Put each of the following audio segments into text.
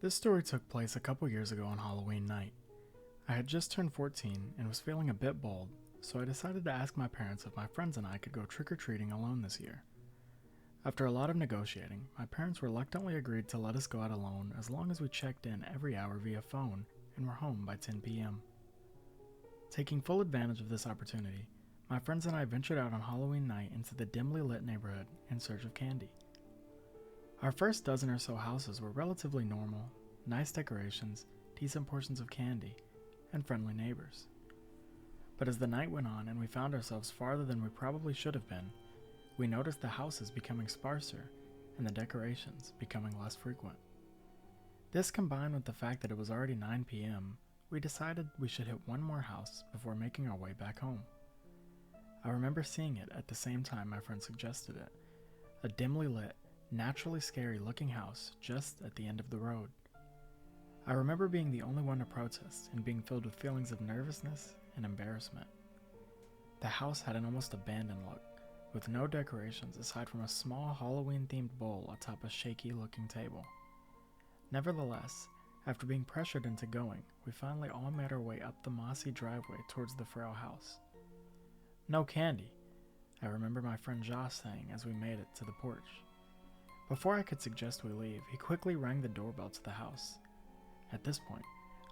This story took place a couple years ago on Halloween night. I had just turned 14 and was feeling a bit bold, so I decided to ask my parents if my friends and I could go trick-or-treating alone this year. After a lot of negotiating, my parents reluctantly agreed to let us go out alone as long as we checked in every hour via phone and were home by 10 p.m. Taking full advantage of this opportunity, my friends and I ventured out on Halloween night into the dimly lit neighborhood in search of candy. Our first dozen or so houses were relatively normal, nice decorations, decent portions of candy, and friendly neighbors. But as the night went on and we found ourselves farther than we probably should have been, we noticed the houses becoming sparser and the decorations becoming less frequent. This combined with the fact that it was already 9 p.m., we decided we should hit one more house before making our way back home. I remember seeing it at the same time my friend suggested it, a dimly lit, naturally scary looking house just at the end of the road. I remember being the only one to protest and being filled with feelings of nervousness and embarrassment. The house had an almost abandoned look, with no decorations aside from a small Halloween-themed bowl atop a shaky-looking table. Nevertheless, after being pressured into going, we finally all made our way up the mossy driveway towards the frail house. "No candy," I remember my friend Josh saying as we made it to the porch. Before I could suggest we leave, he quickly rang the doorbell to the house. At this point,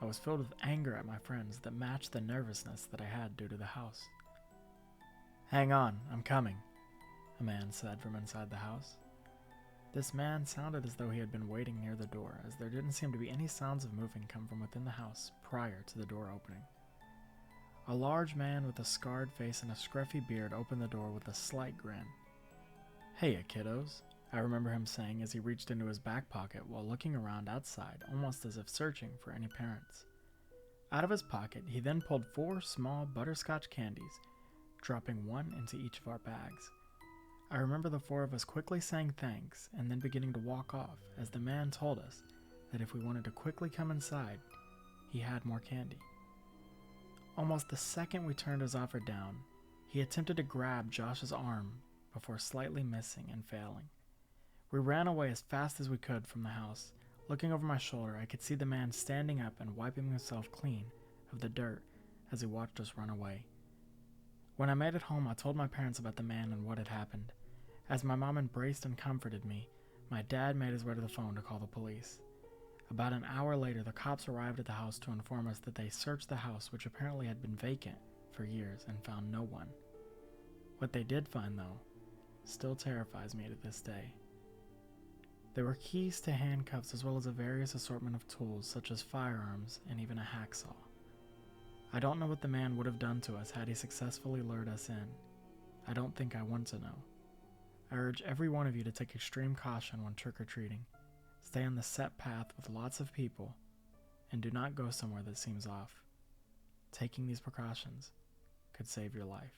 I was filled with anger at my friends that matched the nervousness that I had due to the house. "Hang on, I'm coming," a man said from inside the house. This man sounded as though he had been waiting near the door, as there didn't seem to be any sounds of moving come from within the house prior to the door opening. A large man with a scarred face and a scruffy beard opened the door with a slight grin. "Heya, kiddos," I remember him saying as he reached into his back pocket while looking around outside, almost as if searching for any parents. Out of his pocket, he then pulled 4 small butterscotch candies, dropping one into each of our bags. I remember the 4 of us quickly saying thanks and then beginning to walk off as the man told us that if we wanted to quickly come inside, he had more candy. Almost the second we turned his offer down, he attempted to grab Josh's arm before slightly missing and failing. We ran away as fast as we could from the house. Looking over my shoulder, I could see the man standing up and wiping himself clean of the dirt as he watched us run away. When I made it home, I told my parents about the man and what had happened. As my mom embraced and comforted me, my dad made his way to the phone to call the police. About an hour later, the cops arrived at the house to inform us that they searched the house, which apparently had been vacant for years, and found no one. What they did find, though, still terrifies me to this day. There were keys to handcuffs as well as a various assortment of tools such as firearms and even a hacksaw. I don't know what the man would have done to us had he successfully lured us in. I don't think I want to know. I urge every one of you to take extreme caution when trick-or-treating. Stay on the set path with lots of people, and do not go somewhere that seems off. Taking these precautions could save your life.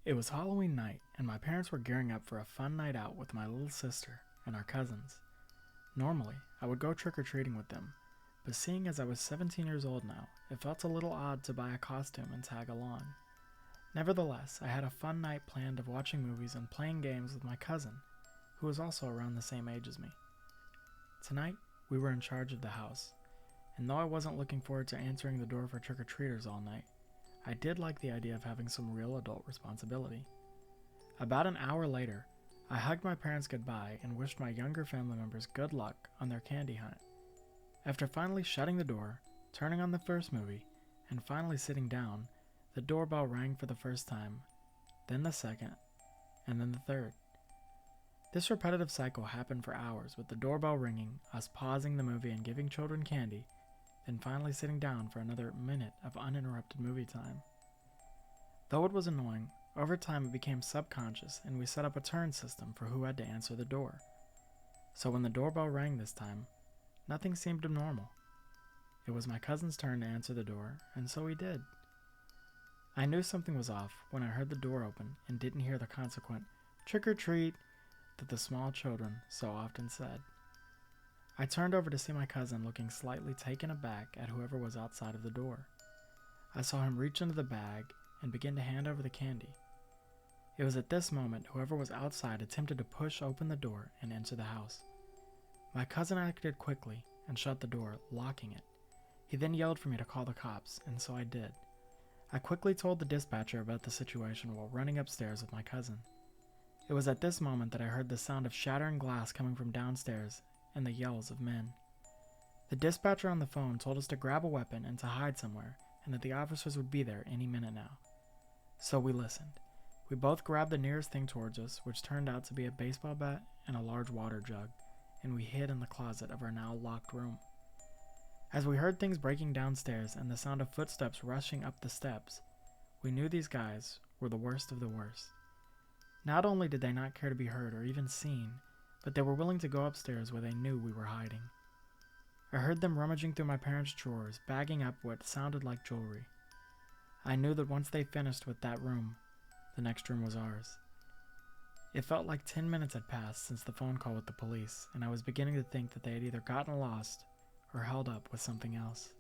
It was Halloween night, and my parents were gearing up for a fun night out with my little sister and our cousins. Normally, I would go trick-or-treating with them, but seeing as I was 17 years old now, it felt a little odd to buy a costume and tag along. Nevertheless, I had a fun night planned of watching movies and playing games with my cousin, who was also around the same age as me. Tonight, we were in charge of the house, and though I wasn't looking forward to answering the door for trick-or-treaters all night, I did like the idea of having some real adult responsibility. About an hour later, I hugged my parents goodbye and wished my younger family members good luck on their candy hunt. After finally shutting the door, turning on the first movie, and finally sitting down, the doorbell rang for the first time, then the second, and then the third. This repetitive cycle happened for hours, with the doorbell ringing, us pausing the movie and giving children candy, then finally sitting down for another minute of uninterrupted movie time. Though it was annoying, over time it became subconscious and we set up a turn system for who had to answer the door. So when the doorbell rang this time, nothing seemed abnormal. It was my cousin's turn to answer the door, and so he did. I knew something was off when I heard the door open and didn't hear the consequent "trick or treat" that the small children so often said. I turned over to see my cousin looking slightly taken aback at whoever was outside of the door. I saw him reach into the bag and begin to hand over the candy. It was at this moment whoever was outside attempted to push open the door and enter the house. My cousin acted quickly and shut the door, locking it. He then yelled for me to call the cops, and so I did. I quickly told the dispatcher about the situation while running upstairs with my cousin. It was at this moment that I heard the sound of shattering glass coming from downstairs and the yells of men. The dispatcher on the phone told us to grab a weapon and to hide somewhere, and that the officers would be there any minute now. So we listened. We both grabbed the nearest thing towards us, which turned out to be a baseball bat and a large water jug, and we hid in the closet of our now locked room. As we heard things breaking downstairs and the sound of footsteps rushing up the steps, we knew these guys were the worst of the worst. Not only did they not care to be heard or even seen, but they were willing to go upstairs where they knew we were hiding. I heard them rummaging through my parents' drawers, bagging up what sounded like jewelry. I knew that once they finished with that room, the next room was ours. It felt like 10 minutes had passed since the phone call with the police, and I was beginning to think that they had either gotten lost or held up with something else.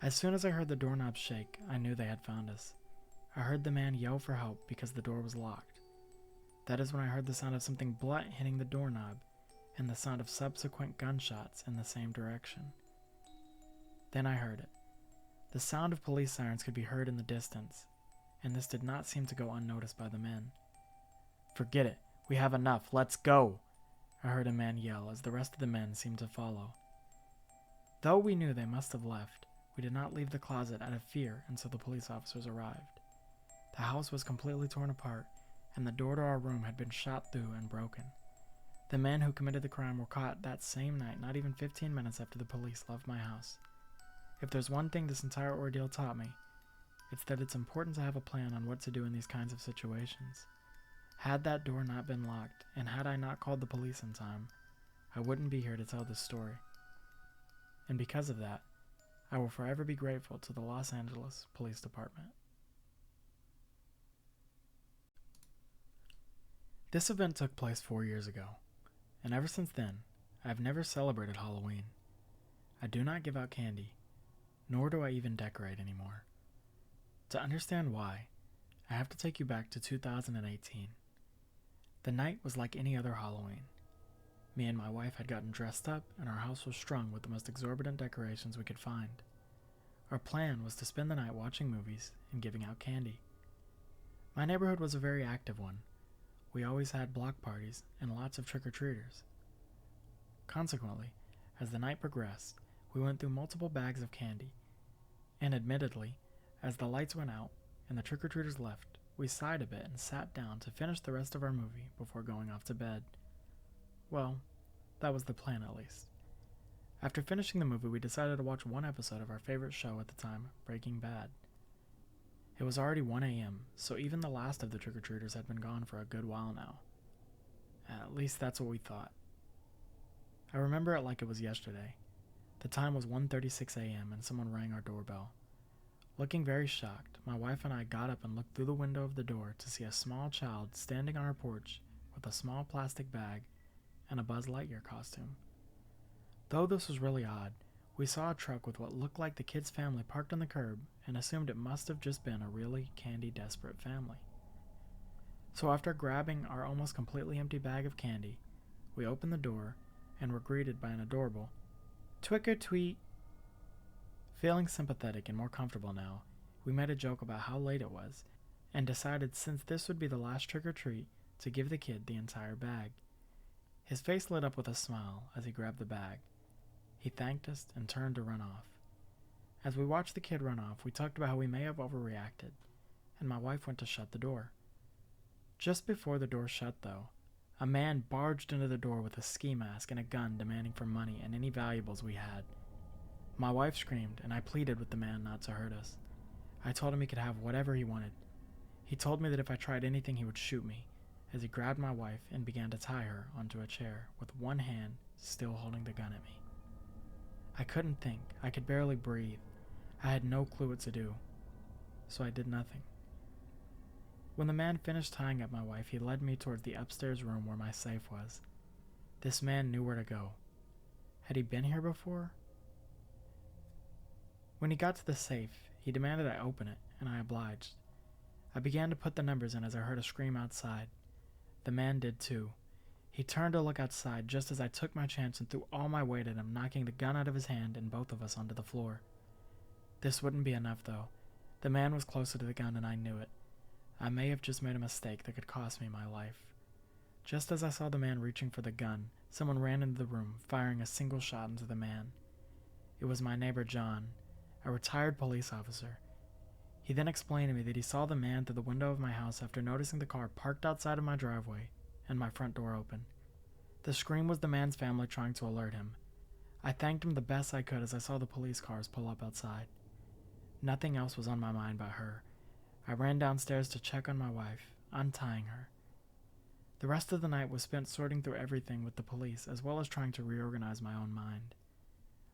As soon as I heard the doorknob shake, I knew they had found us. I heard the man yell for help because the door was locked. That is when I heard the sound of something blunt hitting the doorknob and the sound of subsequent gunshots in the same direction. Then I heard it. The sound of police sirens could be heard in the distance, and this did not seem to go unnoticed by the men. "Forget it. We have enough. Let's go," I heard a man yell as the rest of the men seemed to follow. Though we knew they must have left, we did not leave the closet out of fear until the police officers arrived. The house was completely torn apart, and the door to our room had been shot through and broken. The men who committed the crime were caught that same night, not even 15 minutes after the police left my house. If there's one thing this entire ordeal taught me, it's that it's important to have a plan on what to do in these kinds of situations. Had that door not been locked, and had I not called the police in time, I wouldn't be here to tell this story. And because of that, I will forever be grateful to the Los Angeles Police Department. This event took place 4 years ago, and ever since then, I have never celebrated Halloween. I do not give out candy, nor do I even decorate anymore. To understand why, I have to take you back to 2018. The night was like any other Halloween. Me and my wife had gotten dressed up, and our house was strung with the most exorbitant decorations we could find. Our plan was to spend the night watching movies and giving out candy. My neighborhood was a very active one. We always had block parties and lots of trick-or-treaters. Consequently, as the night progressed, we went through multiple bags of candy, and admittedly, as the lights went out and the trick-or-treaters left, we sighed a bit and sat down to finish the rest of our movie before going off to bed. Well, that was the plan at least. After finishing the movie, we decided to watch one episode of our favorite show at the time, Breaking Bad. It was already 1 a.m., so even the last of the trick-or-treaters had been gone for a good while now. At least that's what we thought. I remember it like it was yesterday. The time was 1:36 a.m. and someone rang our doorbell. Looking very shocked, my wife and I got up and looked through the window of the door to see a small child standing on our porch with a small plastic bag and a Buzz Lightyear costume. Though this was really odd, we saw a truck with what looked like the kid's family parked on the curb and assumed it must have just been a really candy-desperate family. So after grabbing our almost completely empty bag of candy, we opened the door and were greeted by an adorable "Twick or tweet." Feeling sympathetic and more comfortable now, we made a joke about how late it was, and decided since this would be the last trick-or-treat to give the kid the entire bag. His face lit up with a smile as he grabbed the bag. He thanked us and turned to run off. As we watched the kid run off, we talked about how we may have overreacted, and my wife went to shut the door. Just before the door shut, though, a man barged into the door with a ski mask and a gun demanding for money and any valuables we had. My wife screamed, and I pleaded with the man not to hurt us. I told him he could have whatever he wanted. He told me that if I tried anything, he would shoot me, as he grabbed my wife and began to tie her onto a chair, with one hand still holding the gun at me. I couldn't think. I could barely breathe. I had no clue what to do, so I did nothing. When the man finished tying up my wife, he led me towards the upstairs room where my safe was. This man knew where to go. Had he been here before? When he got to the safe, he demanded I open it, and I obliged. I began to put the numbers in as I heard a scream outside. The man did too. He turned to look outside just as I took my chance and threw all my weight at him, knocking the gun out of his hand and both of us onto the floor. This wouldn't be enough, though. The man was closer to the gun and I knew it. I may have just made a mistake that could cost me my life. Just as I saw the man reaching for the gun, someone ran into the room, firing a single shot into the man. It was my neighbor John, a retired police officer. He then explained to me that he saw the man through the window of my house after noticing the car parked outside of my driveway and my front door open. The scream was the man's family trying to alert him. I thanked him the best I could as I saw the police cars pull up outside. Nothing else was on my mind but her. I ran downstairs to check on my wife, untying her. The rest of the night was spent sorting through everything with the police, as well as trying to reorganize my own mind.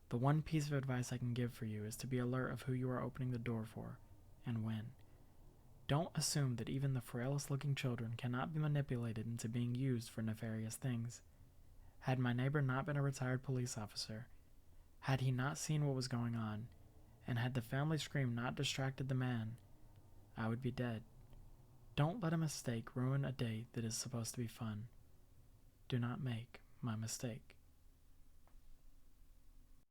The one piece of advice I can give for you is to be alert of who you are opening the door for, and when. Don't assume that even the frailest looking children cannot be manipulated into being used for nefarious things. Had my neighbor not been a retired police officer, had he not seen what was going on, and had the family scream not distracted the man, I would be dead. Don't let a mistake ruin a day that is supposed to be fun. Do not make my mistake.